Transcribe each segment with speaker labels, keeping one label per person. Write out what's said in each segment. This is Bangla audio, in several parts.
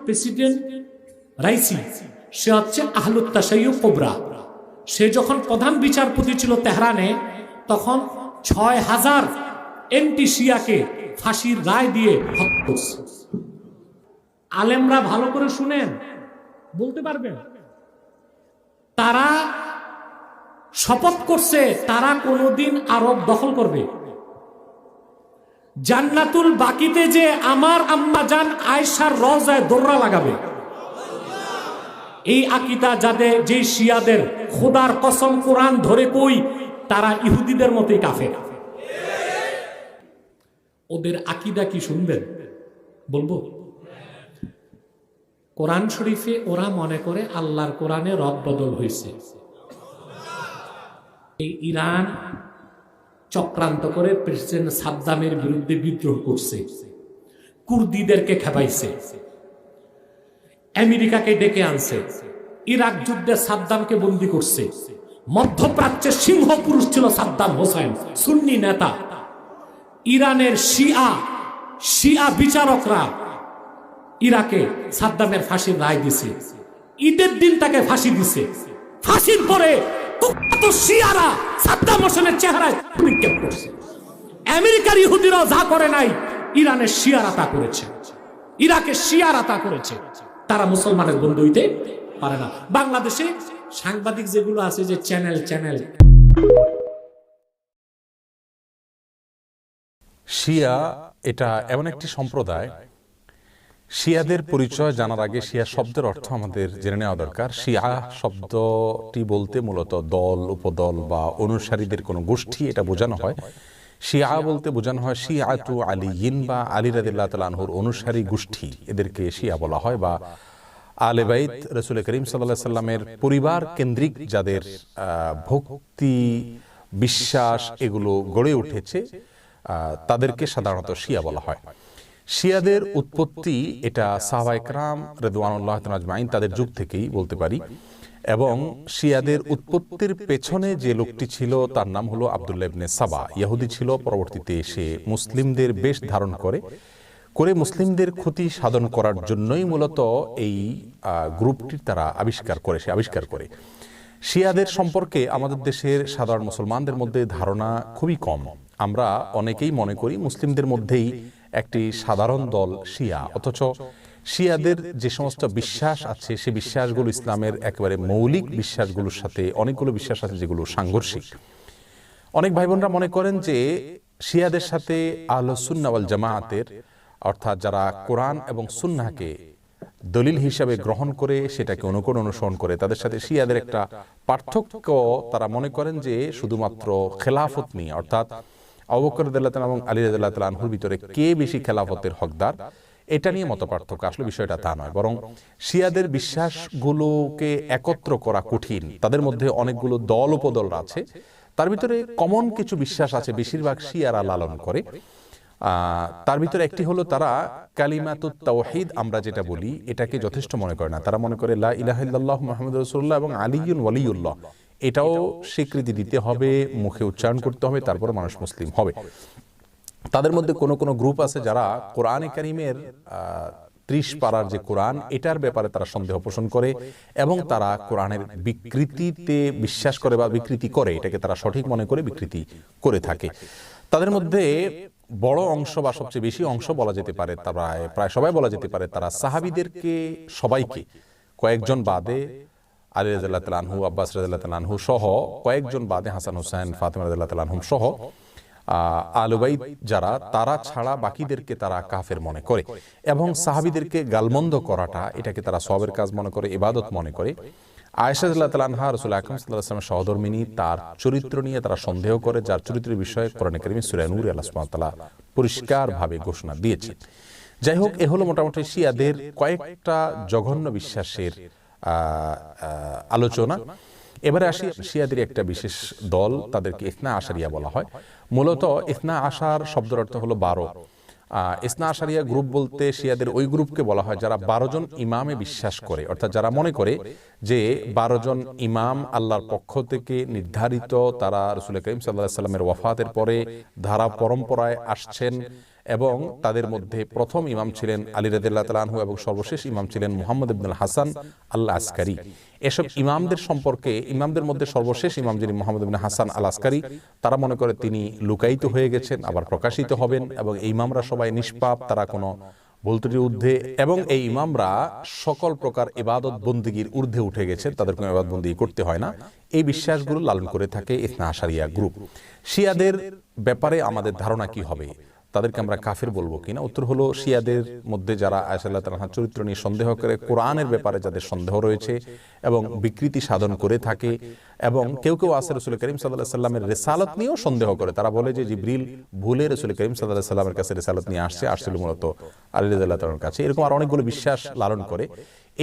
Speaker 1: প্রেসিডেন্ট রাইসি, সে হচ্ছে আহলুত তাশাইয়ুফ কুবরা। সে যখন প্রধান বিচারপতি ছিল তেহরানে, তখন ৬,০০০ এন্টি শিয়াকে ফাঁসির রায় দিয়ে হত্যা করছে। আলেমরা ভালো করে শুনেন, বলতে পারবেন, তারা শপথ করছে তারা কোনোদিন আরব দখল করবে। জান্নাতুল বাকিতে যে আমার আম্মা জান আয়েশার রওজায় দোররা লাগাবে, এই আকীদা যাদের, যে শিয়াদের, খোদার কসম কোরআন ধরে কই তারা ইহুদিদের মতোই কাফের। ওদের আকীদা কি শুনবেন? বলবো। কোরআন শরীফে ওরা মনে করে আল্লাহর কোরআনে রদ বদল হয়েছে। এই ইরান চক্রান্ত করে প্রেসিডেন্ট সাদ্দামের বিরুদ্ধে বিদ্রোহ করছে, কুর্দিদেরকে খেপাইছে, আমেরিকাকে ডেকে আনছে, ইরাক যুদ্ধে সাদ্দামকে বন্দী করছে। মধ্যপ্রাচ্যের সিংহ পুরুষ ছিল সাদ্দাম হোসেন, সুন্নি নেতা। ইরানের শিয়া বিচারকরা ইরাকে সাদ্দামের ফাঁসির রায় দিছে। ঈদের দিন তাকে ফাঁসি দিছে। ফাঁসির পরে শিয়ারা সাদ্দাম হোসেনের চেহারায় নিক্ষেপ করছে। আমেরিকার ইহুদিরাও যা করে নাই, ইরানের শিয়ারা তা করেছে, ইরাকের শিয়ারা তা করেছে। তারা মুসলমানের বন্ধু হইতে পারে না। বাংলাদেশে সাংবাদিক যেগুলো আছে, যে চ্যানেল
Speaker 2: শিয়া, এটা এমন একটি সম্প্রদায়, শিয়াদের পরিচয় জানার আগে শিয়া শব্দের অর্থ আমাদের জেনে নেওয়া দরকার। শিয়া শব্দটি বলতে মূলত দল, উপদল বা অনুসারীদের কোনো গোষ্ঠী, এটা বোঝানো হয়। শিয়া বলতে বোঝানো হয় শিয়াতু আলীয়িন বা আলী রাদিয়াল্লাহু তাআলা আনহুর অনুসারী গোষ্ঠী, এদেরকে শিয়া বলা হয়। বা আলে বাইত, রাসূল করিম সাল্লাল্লাহু আলাইহি সাল্লামের পরিবার কেন্দ্রিক যাদের ভক্তি, বিশ্বাস এগুলো গড়ে উঠেছে, তাদেরকে সাধারণত শিয়া বলা হয়। শিয়াদের উৎপত্তি, এটা সাহাবায়ে কেরাম রিদওয়ানুল্লাহি তাআলা আজমাইন তাদের যুগ থেকেই বলতে পারি। এবং শিয়াদের উৎপত্তির পেছনে যে লোকটি ছিল তার নাম হলো আব্দুল্লাহ ইবনে সাবা। ইহুদি ছিল, পরবর্তীতে সে মুসলিমদের বেশ ধারণ করে মুসলিমদের ক্ষতি সাধন করার জন্যই মূলত এই গ্রুপটি তারা আবিষ্কার করে। শিয়াদের সম্পর্কে আমাদের দেশের সাধারণ মুসলমানদের মধ্যে ধারণা খুবই কম। আমরা অনেকেই মনে করি মুসলিমদের মধ্যেই একটি সাধারণ দল শিয়া, অথচ শিয়াদের যে সমস্ত বিশ্বাস আছে সে বিশ্বাসগুলো ইসলামের একেবারে মৌলিক বিশ্বাসগুলোর সাথে অনেকগুলো বিশ্বাস আছে যেগুলো সাংঘর্ষিক। অনেক ভাই বোনরা মনে করেন যে শিয়াদের সাথে আহলুস সুন্নাহ ওয়াল জামাআতের, অর্থাৎ যারা কোরআন এবং সুন্নাহকে দলিল হিসাবে গ্রহণ করে সেটাকে অনুসরণ করে, তাদের সাথে শিয়াদের একটা পার্থক্য, তারা মনে করেন যে শুধুমাত্র খেলাফত নিয়ে, অর্থাৎ আবু বকর রাদিয়াল্লাহু তাআলা এবং আলী রাদিয়াল্লাহু তাআলা আনহুর ভিতরে কে বেশি খেলাফতের হকদার, এটা নিয়ে মত পার্থক্য। আসলে বিষয়টা তা নয়, বরং শিয়াদের বিশ্বাসগুলোকে একত্র করা কঠিন। তাদের মধ্যে অনেকগুলো দল উপদল আছে, তার ভিতরে কমন কিছু বিশ্বাস আছে বেশিরভাগ শিয়ারা লালন করে। তার ভিতরে একটি হলো তারা কালিমাতুত তাওহীদ, আমরা যেটা বলি, এটাকে যথেষ্ট মনে করে না। তারা মনে করে লা ইলাহা ইল্লাল্লাহ মুহাম্মাদুর রাসূলুল্লাহ এবং আলিয়ুন ওয়ালিউল্লাহ, এটাও স্বীকৃতি দিতে হবে, মুখে উচ্চারণ করতে হবে, তারপরে মানুষ মুসলিম হবে। তাদের মধ্যে কোনো কোনো গ্রুপ আছে যারা কোরআনে কারীমের ৩০ পারার যে কোরআন, এটার ব্যাপারে তারা সন্দেহ পোষণ করে এবং তারা কোরআনের বিকৃতিতে বিশ্বাস করে বা বিকৃতি করে, এটাকে তারা সঠিক মনে করে বিকৃতি করে থাকে। তাদের মধ্যে বড় অংশ বা সবচেয়ে বেশি অংশ বলা যেতে পারে, তারা প্রায় সবাই বলা যেতে পারে, তারা সাহাবীদেরকে সবাইকে, কয়েকজন বাদে আলী রাদিয়াল্লাহু তাআলা আনহু, আব্বাস রাদিয়াল্লাহু তাআলা আনহু সহ, কয়েকজন বাদে হাসান হুসাইন, ফাতিমা রাদিয়াল্লাহু তাআলা আনহুম সহ আহলে বাইত যারা, তারা ছাড়া বাকিদেরকে তারা কাফের মনে করে এবং সাহাবীদেরকে গালমন্দ করাটা, এটাকে তারা সওয়াবের কাজ মনে করে, ইবাদত মনে করে। আয়েশা রাদিয়াল্লাহু তাআলা আনহা রাসূল আকরাম সাল্লাল্লাহু আলাইহি ওয়াসাল্লামের সহধর্মিনী, তার চরিত্র নিয়ে তারা সন্দেহ করে, যার চরিত্রের বিষয়ে কোরআনে কারীমে সূরা নূরে আল্লাহ সুবহানাহু ওয়া তাআলা পরিষ্কারভাবে ঘোষণা দিয়েছে। যাই হোক, এ হলো মোটামুটি শিয়াদের কয়েকটা জঘন্য বিশ্বাসের আলোচনা। এবারে আসি শিয়াদের একটা বিশেষ দল, তাদেরকে ইসনা আশারিয়া বলা হয়। মূলত ইসনা আশার শব্দের অর্থ হলো 12। ইসনা আশারিয়া গ্রুপ বলতে শিয়াদের ওই গ্রুপকে বলা হয় যারা 12 জন ইমামে বিশ্বাস করে, অর্থাৎ যারা মনে করে যে 12 জন ইমাম আল্লাহর পক্ষ থেকে নির্ধারিত, তারা রাসূল করিম সাল্লাল্লাহু আলাইহি ওয়াসাল্লামের ওয়াফাতের পরে ধারা পরম্পরায় আসছেন এবং তাদের মধ্যে প্রথম ইমাম ছিলেন আলী রাদিয়াল্লাহু তাআলা আনহু এবং সর্বশেষ ইমাম ছিলেন মুহাম্মদ ইবনুল হাসান আল আসকারি। এসব ইমামদের সম্পর্কে, ইমামদের মধ্যে সর্বশেষ ইমাম যিনি মুহাম্মদ ইবনে হাসান আল আসকারি, তারা মনে করে তিনি লুকায়িত হয়ে গেছেন, আবার প্রকাশিত হবেন, এবং এই ইমামরা সবাই নিষ্পাপ, তারা কোনো ভুল ত্রুটির ঊর্ধ্বে, এবং এই ইমামরা সকল প্রকার ইবাদত বন্দিগির ঊর্ধ্বে উঠে গেছেন, তাদের কোনো ইবাদত বন্দিগি করতে হয় না। এই বিশ্বাসগুলো লালন করে থাকে ইসনা আশারিয়া গ্রুপ। শিয়াদের ব্যাপারে আমাদের ধারণা কি হবে, তাদেরকে আমরা কাফের বলবো কিনা? উত্তর হলো, শিয়াদের মধ্যে যারা আয়েশা রাদিয়াল্লাহু তাআলার চরিত্র নিয়ে সন্দেহ করে, কোরআনের ব্যাপারে যাদের সন্দেহ রয়েছে এবং বিকৃতি সাধন করে থাকে, এবং কেউ কেউ আছে রাসূল করিম সাল্লাল্লাহু আলাইহি সাল্লামের রিসালাত নিয়েও সন্দেহ করে। তারা বলে যে জিবরিল ভুলে রাসূল করিম সাল্লাল্লাহু আলাইহি সাল্লামের কাছে রিসালাত নিয়ে আসছিল মূলত আলী রাদিয়াল্লাহু তাআলার কাছে। এরকম আর অনেকগুলো বিশ্বাস লালন করে।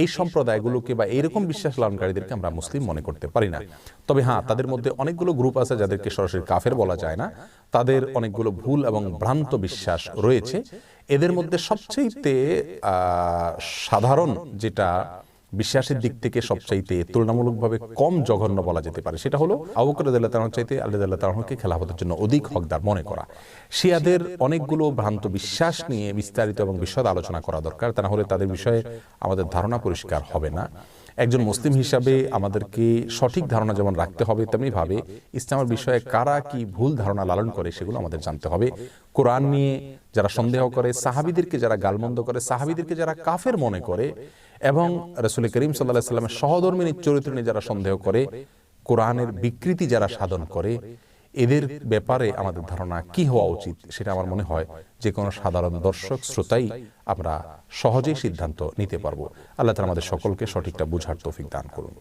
Speaker 2: এই সম্প্রদায়গুলোকে বা এইরকম বিশ্বাস লালনকারীদেরকে আমরা মুসলিম মনে করতে পারি না। তবে হ্যাঁ, তাদের মধ্যে অনেকগুলো গ্রুপ আছে যাদেরকে সরাসরি কাফের বলা যায় না, তাদের অনেকগুলো ভুল এবং ভ্রান্ত বিশ্বাস রয়েছে। এদের মধ্যে সবচাইতে সাধারণ যেটা বিশ্বাসের দিক থেকে সবচাইতে তুলনামূলকভাবে কম জঘন্য বলা যেতে পারে, সেটা হলো আবু বকর রাদিয়াল্লাহু তাআলা চাইতে আলী রাদিয়াল্লাহু তাআলাকে খেলাফতের জন্য অধিক হকদার মনে করা। শিয়াদের অনেকগুলো ভ্রান্ত বিশ্বাস নিয়ে বিস্তারিত এবং বিশদ আলোচনা করা দরকার, তা না হলে তাদের বিষয়ে আমাদের ধারণা পরিষ্কার হবে না। একজন মুসলিম হিসাবে আমাদেরকে সঠিক ধারণা যেমন রাখতে হবে, তেমনি ভাবে ইসলামের বিষয়ে কারা কি ভুল ধারণা লালন করে সেগুলো আমাদের জানতে হবে। কোরআন নিয়ে যারা সন্দেহ করে, সাহাবীদেরকে যারা গালমন্দ করে, সাহাবীদেরকে যারা কাফের মনে করে, এবং রাসূল করিম সাল্লাল্লাহু আলাইহি সাল্লামের সহধর্মিনীর চরিত্র নিয়ে যারা সন্দেহ করে, কোরআনের বিকৃতি যারা সাধন করে, এদের ব্যাপারে আমাদের ধারণা কি হওয়া উচিত সেটা আমার মনে হয় যে কোনো সাধারণ দর্শক শ্রোতাই আমরা সহজেই সিদ্ধান্ত নিতে পারবো। আল্লাহ তাআলা আমাদের সকলকে সঠিকটা বুঝার তৌফিক দান করুন।